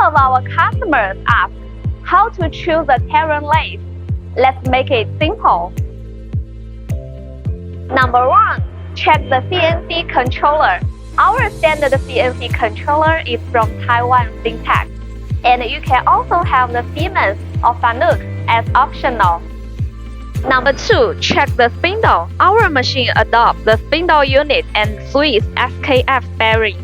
of our customers ask how to choose a Terran lathe. Let's make it simple. Number 1. Check the CNC controller. Our standard CNC controller is from Taiwan Syntax, and you can also have the Siemens or Fanuc as optional. Number 2. Check the spindle. Our machine adopts the spindle unit and Swiss SKF bearing.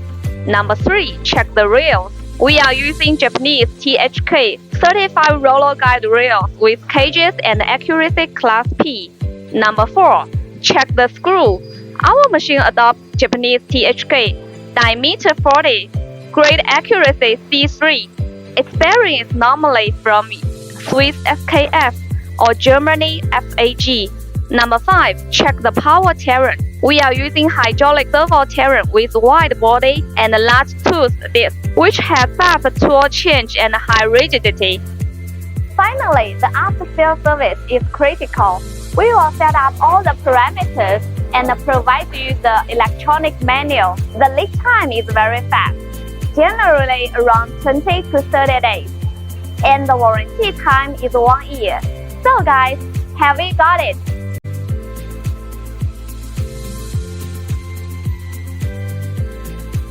Number 3. Check the rails. We are using Japanese THK certified roller guide rails with cages and accuracy class P. Number 4. Check the screw. Our machine adopts Japanese THK diameter 40, grade accuracy C3. Its bearing is normally from Swiss SKF or Germany FAG. Number 5. Check the power Terran. We are using hydraulic servo Terran with wide body and large tooth disc, which has fast tool change and high rigidity. Finally, the after-sales service is critical. We will set up all the parameters and provide you the electronic manual. The lead time is very fast, generally around 20 to 30 days, and the warranty time is 1 year. So guys, have we got it?